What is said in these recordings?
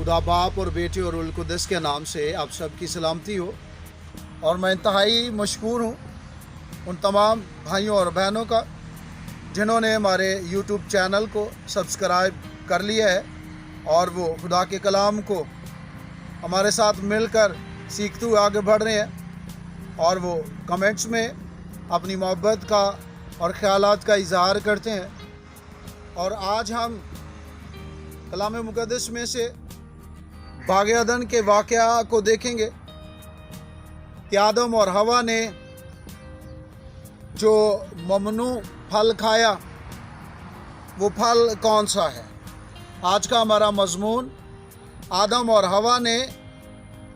खुदा बाप और बेटे और रूहुल कुद्दस के नाम से आप सबकी सलामती हो। और मैं इंतहाई मशकूर हूँ उन तमाम भाइयों और बहनों का जिन्होंने हमारे यूट्यूब चैनल को सब्सक्राइब कर लिया है और वो खुदा के कलाम को हमारे साथ मिलकर सीखते हुए आगे बढ़ रहे हैं और वो कमेंट्स में अपनी मोहब्बत का और ख्यालात का इजहार करते हैं। और आज हम कलाम मुक़द्दस में से बाग़ अदन के वाक़या को देखेंगे कि आदम और हवा ने जो ममनू फल खाया वो फल कौन सा है। आज का हमारा मज़मून आदम और हवा ने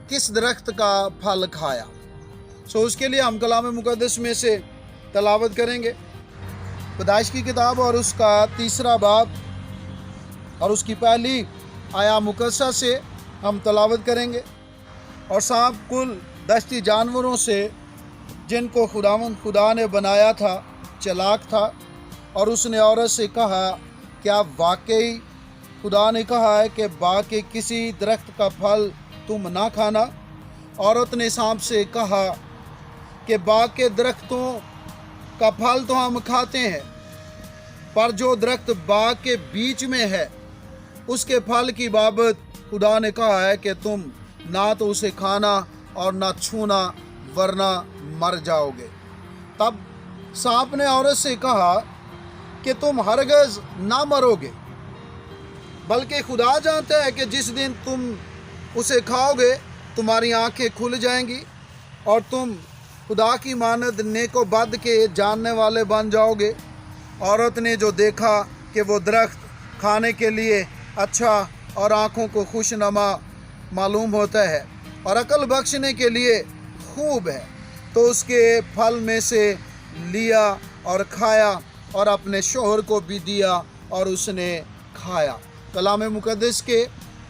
किस दरख्त का फल खाया। उसके लिए हम कलाम मुक़द्दस में से तलावत करेंगे पैदाइश की किताब और उसका 3 बाब और उसकी पहली आया मुकद्दसा से हम तलावत करेंगे। और सांप कुल दश्ती जानवरों से जिनको खुदा ने बनाया था चालाक था और उसने औरत से कहा क्या वाकई खुदा ने कहा है कि बाग के किसी दरख्त का फल तुम ना खाना। औरत ने सांप से कहा कि बाग के दरख्तों का फल तो हम खाते हैं, पर जो दरख्त बाग के बीच में है उसके फल की बाबत खुदा ने कहा है कि तुम ना तो उसे खाना और ना छूना वरना मर जाओगे। तब सांप ने औरत से कहा कि तुम हरगिज़ ना मरोगे, बल्कि खुदा जानता है कि जिस दिन तुम उसे खाओगे तुम्हारी आंखें खुल जाएंगी और तुम खुदा की मानद नेको बद के जानने वाले बन जाओगे। औरत ने जो देखा कि वो दरख्त खाने के लिए अच्छा और आँखों को खुशनुमा मालूम होता है और अकल बख्शने के लिए खूब है, तो उसके फल में से लिया और खाया और अपने शोहर को भी दिया और उसने खाया। कलाम मुक़द्दस के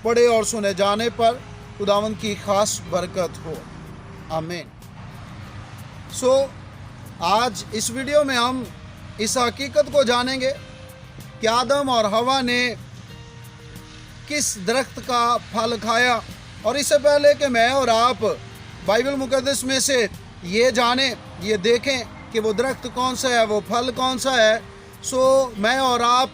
पढ़े और सुने जाने पर खुदावंद की ख़ास बरकत हो। आमीन। आज इस वीडियो में हम इस हकीकत को जानेंगे कि आदम और हवा ने किस दरख्त का फल खाया। और इससे पहले कि मैं और आप बाइबल मुक़द्दस में से ये जानें, ये देखें कि वो दरख्त कौन सा है, वो फल कौन सा है, मैं और आप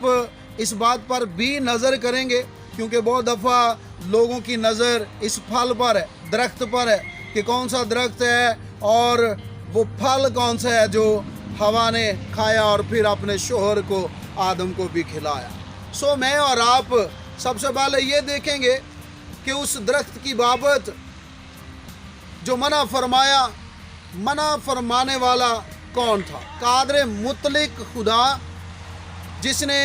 इस बात पर भी नज़र करेंगे, क्योंकि बहुत दफ़ा लोगों की नज़र इस फल पर है, दरख्त पर है कि कौन सा दरख्त है और वो फल कौन सा है जो हवा ने खाया और फिर अपने शोहर को आदम को भी खिलाया। मैं और आप सबसे पहले ये देखेंगे कि उस दरख्त की बाबत जो मना फरमाने वाला कौन था। कादर मुतलिक खुदा जिसने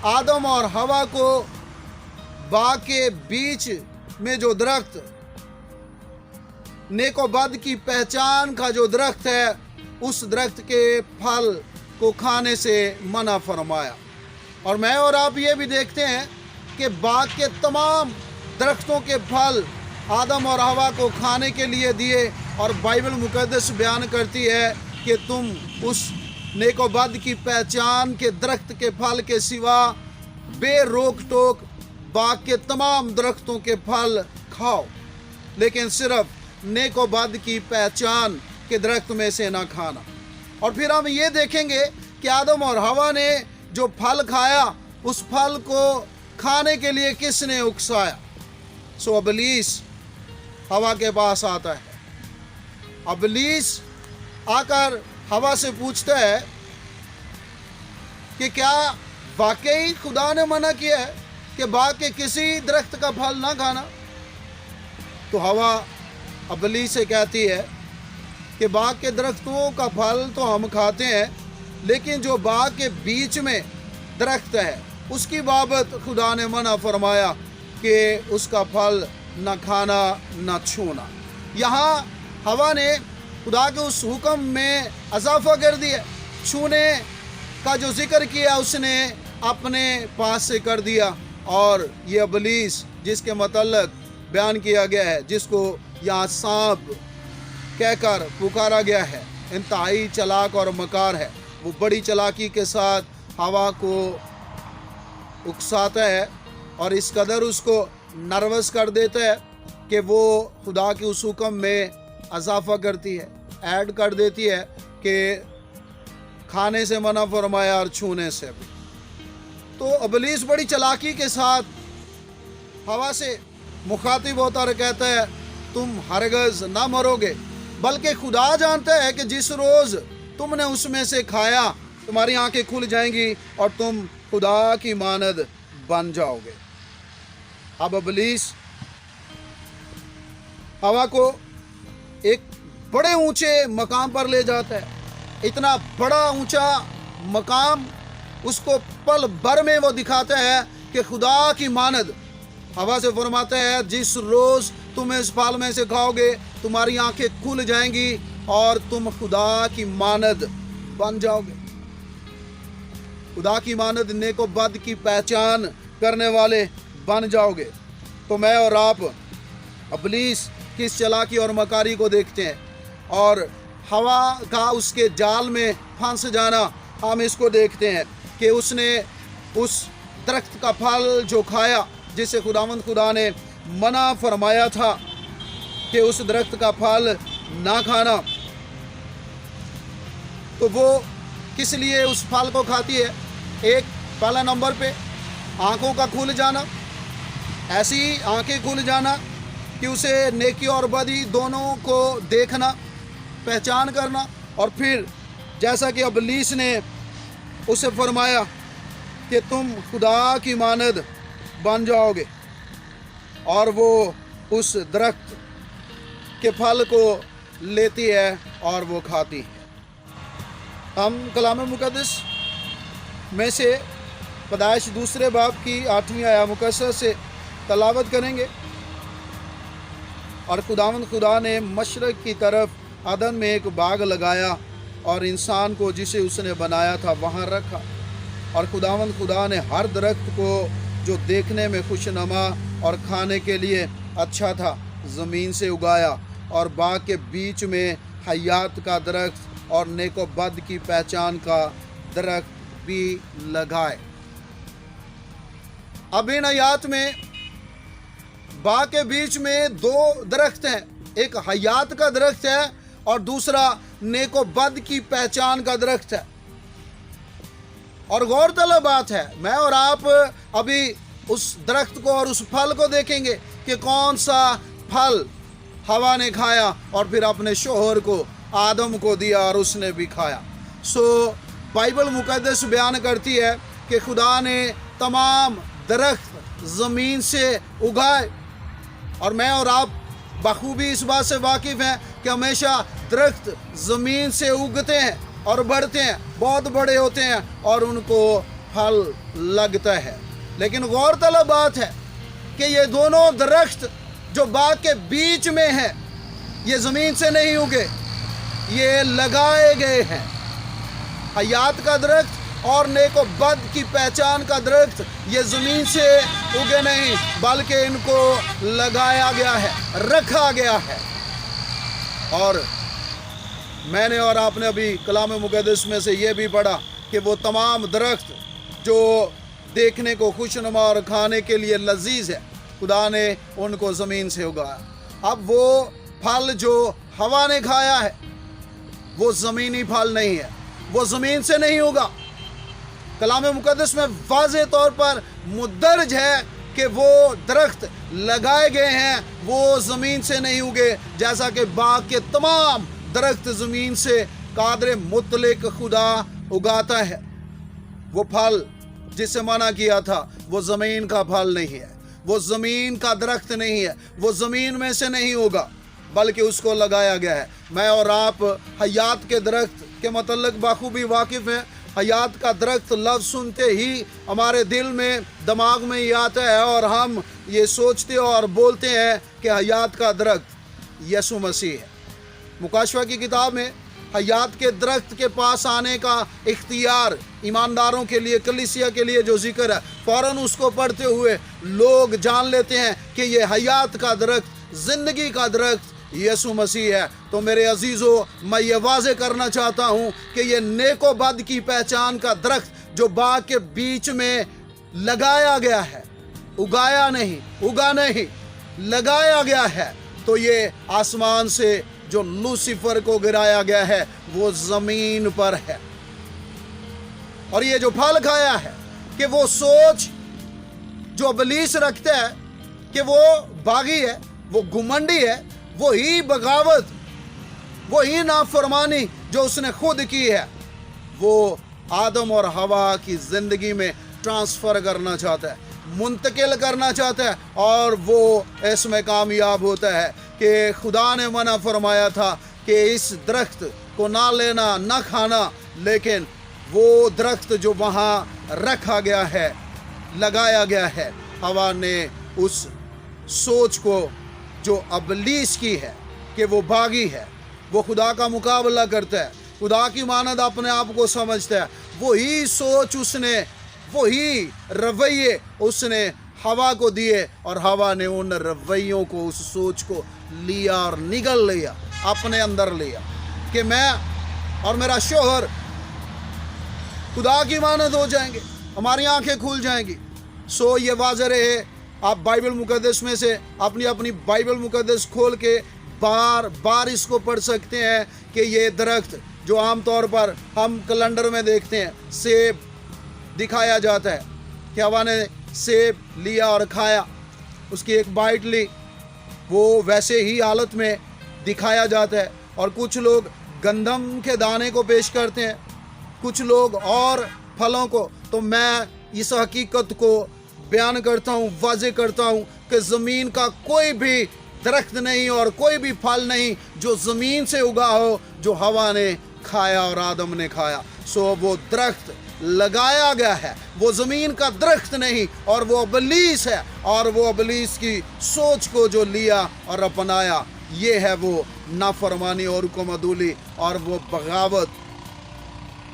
आदम और हवा को बाग के बीच में जो दरख्त नेको बद की पहचान का जो दरख्त है उस दरख्त के फल को खाने से मना फरमाया। और मैं और आप ये भी देखते हैं कि बाग के तमाम दरख्तों के फल आदम और हवा को खाने के लिए दिए। और बाइबल मुक़द्दस बयान करती है कि तुम उस नेको बद की पहचान के दरख्त के फल के सिवा बेरोक टोक बाग के तमाम दरख्तों के फल खाओ, लेकिन सिर्फ नेको बद की पहचान के दरख्त में से ना खाना। और फिर हम ये देखेंगे कि आदम और हवा ने जो फल खाया उस फल को खाने के लिए किसने उकसाया। इब्लीस हवा के पास आता है। इब्लीस आकर हवा से पूछता है कि क्या वाकई खुदा ने मना किया है कि बाग के किसी दरख्त का फल ना खाना। तो हवा इब्लीस से कहती है कि बाग के दरख्तों का फल तो हम खाते हैं, लेकिन जो बाग के बीच में दरख्त है उसकी बाबत खुदा ने मना फरमाया कि उसका फल न खाना न छूना। यहाँ हवा ने खुदा के उस हुक्म में इजाफा कर दिया। छूने का जो जिक्र किया उसने अपने पास से कर दिया। और ये इब्लीस जिसके मतलब बयान किया गया है, जिसको यहाँ सांप कहकर पुकारा गया है, इंतहाई चालाक और मकार है। वो बड़ी चालाकी के साथ हवा को उकसाता है और इस कदर उसको नर्वस कर देता है कि वो खुदा के उस हुक्म में इजाफा करती है, ऐड कर देती है कि खाने से मना फरमाया और छूने से भी। तो इब्लीस बड़ी चालाकी के साथ हवा से मुखातिब होता और कहता है तुम हरगज़ ना मरोगे, बल्कि खुदा जानता है कि जिस रोज़ तुमने उसमें से खाया तुम्हारी आंखें खुल जाएंगी और तुम खुदा की मानद बन जाओगे। अब इब्लीस हवा को एक बड़े ऊंचे मकाम पर ले जाता है, इतना बड़ा ऊंचा मकाम उसको पल भर में वो दिखाता है कि खुदा की मानद। हवा से फरमाता है जिस रोज़ तुम इस फल में से खाओगे तुम्हारी आंखें खुल जाएंगी और तुम खुदा की मानद बन जाओगे। खुदा की मानद नेको बद की पहचान करने वाले बन जाओगे। तो मैं और आप इब्लीस किस चालाकी और मकारी को देखते हैं और हवा का उसके जाल में फंस जाना हम इसको देखते हैं कि उसने उस दरख्त का फल जो खाया जिसे खुदावंद खुदा ने मना फरमाया था कि उस दरख्त का फल ना खाना, तो वो किस लिए उस फल को खाती है? एक पहला नंबर पे आंखों का खुल जाना, ऐसी आंखें खुल जाना कि उसे नेकी और बदी दोनों को देखना, पहचान करना। और फिर जैसा कि इब्लीस ने उसे फरमाया कि तुम खुदा की मानद बन जाओगे, और वो उस दरख्त के फल को लेती है और वो खाती है। हम कलाम मुक़द्दस में से पैदाइश दूसरे बाब की 8वीं आया मुकस्सर से तलावत करेंगे। और खुदावंद खुदा ने मशरक़ की तरफ अदन में एक बाग लगाया और इंसान को जिसे उसने बनाया था वहाँ रखा। और खुदावंद खुदा ने हर दरख्त को जो देखने में खुशनुमा और खाने के लिए अच्छा था ज़मीन से उगाया, और बाग के बीच में हयात का दरख्त और नेको बद की पहचान का दरख्त भी लगाए। अब इन हयात में बाग के बीच में दो दरख्त हैं, एक हयात का दरख्त है और दूसरा नेको बद की पहचान का दरख्त है। और गौरतलब बात है, मैं और आप अभी उस दरख्त को और उस फल को देखेंगे कि कौन सा फल हवा ने खाया और फिर अपने शोहर को आदम को दिया और उसने भी खाया। बाइबल मुक़द्दस बयान करती है कि खुदा ने तमाम दरख्त ज़मीन से उगाए, और मैं और आप बखूबी इस बात से वाकिफ़ हैं कि हमेशा दरख्त ज़मीन से उगते हैं और बढ़ते हैं, बहुत बड़े होते हैं और उनको फल लगता है। लेकिन गौरतलब बात है कि ये दोनों दरख्त जो बाग के बीच में हैं ये ज़मीन से नहीं उगे, ये लगाए गए हैं। हयात का दरख्त और नेको बद की पहचान का दरख्त ये ज़मीन से उगे नहीं, बल्कि इनको लगाया गया है, रखा गया है। और मैंने और आपने अभी कलाम मुक़द्दस में से ये भी पढ़ा कि वो तमाम दरख्त जो देखने को खुशनुमा और खाने के लिए लजीज है, खुदा ने उनको ज़मीन से उगाया। अब वो फल जो हवा ने खाया है वो ज़मीनी फल नहीं है, वो ज़मीन से नहीं उगा। कलाम मुक़द्दस में वाज़ेह तौर पर मुद्दरज है कि वो दरख्त लगाए गए हैं, वो ज़मीन से नहीं उगे, जैसा कि बाग के तमाम दरख्त ज़मीन से कादर मुतलक खुदा उगाता है। वो फल जिसे मना किया था वो ज़मीन का फल नहीं है, वो ज़मीन का दरख्त नहीं है, वो ज़मीन में से नहीं होगा, बल्कि उसको लगाया गया है। मैं और आप हयात के दरख्त के मतलब बाखूबी वाकिफ़ हैं। हयात का दरख्त लफ्ज़ सुनते ही हमारे दिल में, दिमाग में ये आता है और हम ये सोचते और बोलते हैं कि हयात का दरख्त यसु मसीह है। मुकाशवा की किताब में हयात के दरख्त के पास आने का इख्तियार ईमानदारों के लिए, कलीसिया के लिए जो जिक्र है, फ़ौरन उसको पढ़ते हुए लोग जान लेते हैं कि ये हयात का दरख्त, ज़िंदगी का दरख्त यसु मसीह है। तो मेरे अजीज़ों, मैं ये वाज़े करना चाहता हूँ कि ये नेको बद की पहचान का दरख्त जो बाग के बीच में लगाया गया है, उगाया नहीं, उगा नहीं, लगाया गया है, तो ये आसमान से जो लूसीफर को गिराया गया है वो जमीन पर है। और ये जो फल खाया है कि वो सोच जो इब्लीस रखता है कि वो बागी है, वो घुमंडी है, वही बगावत, वही नाफरमानी जो उसने खुद की है, वो आदम और हवा की जिंदगी में ट्रांसफर करना चाहता है, मुंतकिल करना चाहता है, और वो इसमें कामयाब होता है कि खुदा ने मना फरमाया था कि इस दरख्त को ना लेना, ना खाना, लेकिन वो दरख्त जो वहाँ रखा गया है, लगाया गया है, हवा ने उस सोच को जो इब्लीस की है कि वो बागी है, वो खुदा का मुकाबला करता है, खुदा की मानद अपने आप को समझता है, वही सोच उसने, वही रवैये उसने हवा को दिए, और हवा ने उन रवैयों को, उस सोच को लिया और निगल लिया, अपने अंदर लिया कि मैं और मेरा शोहर खुदा की मानद हो जाएंगे, हमारी आंखें खुल जाएंगी। सो ये वाज़ह रहे, आप बाइबल मुकद्दस में से अपनी अपनी बाइबल मुकद्दस खोल के बार बार इसको पढ़ सकते हैं कि ये दरख्त जो आमतौर पर हम कैलेंडर में देखते हैं, सेब दिखाया जाता है कि हवा ने सेब लिया और खाया, उसकी एक बाइट ली, वो वैसे ही हालत में दिखाया जाता है। और कुछ लोग गंदम के दाने को पेश करते हैं, कुछ लोग और फलों को। तो मैं इस हकीकत को बयान करता हूँ, वाज़े करता हूँ कि ज़मीन का कोई भी दरख्त नहीं और कोई भी फल नहीं जो ज़मीन से उगा हो, जो हवा ने खाया और आदम ने खाया। सो वो दरख्त लगाया गया है, वो ज़मीन का दरख्त नहीं, और वो इब्लीस है, और वो इब्लीस की सोच को जो लिया और अपनाया, ये है वो नाफरमानी और हुक्मदुली और वो बगावत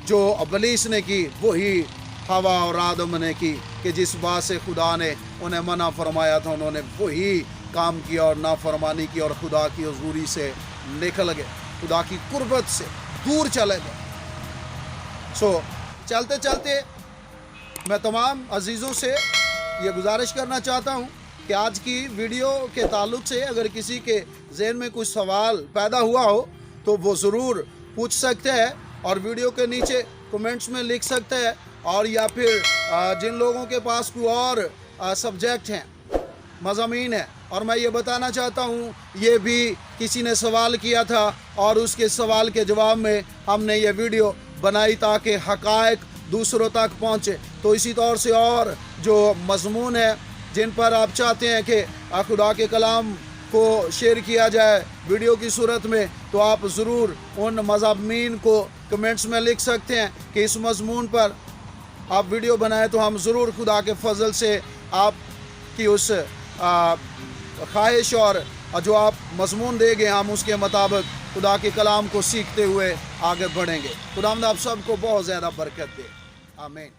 जो इब्लीस ने की, वही हवा और आदम ने की कि जिस बात से खुदा ने उन्हें मना फरमाया था, उन्होंने वही काम किया और नाफरमानी की, और खुदा की हुजूरी से निकल गए, खुदा की कुर्बत से दूर चले गए। सो चलते चलते मैं तमाम अजीज़ों से ये गुजारिश करना चाहता हूँ कि आज की वीडियो के ताल्लुक़ से अगर किसी के ज़हन में कुछ सवाल पैदा हुआ हो तो वो ज़रूर पूछ सकते हैं, और वीडियो के नीचे कमेंट्स में लिख सकते हैं, और या फिर जिन लोगों के पास कोई और सब्जेक्ट हैं, मज़ामीन है, और मैं ये बताना चाहता हूँ, ये भी किसी ने सवाल किया था और उसके सवाल के जवाब में हमने ये वीडियो बनाई ताकि हक़ाइक़ दूसरों तक पहुँचे। तो इसी तौर से और जो मज़मून है जिन पर आप चाहते हैं कि खुदा के कलाम को शेयर किया जाए वीडियो की सूरत में, तो आप ज़रूर उन मज़ामीन को कमेंट्स में लिख सकते हैं कि इस मज़मून पर आप वीडियो बनाएं, तो हम ज़रूर खुदा के फजल से आपकी उस ख्वाहिश और जो आप मज़मून देंगे, हम उसके मुताबिक खुदा के कलाम को सीखते हुए आगे बढ़ेंगे। खुदा आप सबको बहुत ज़्यादा बरकत दे। आमीन।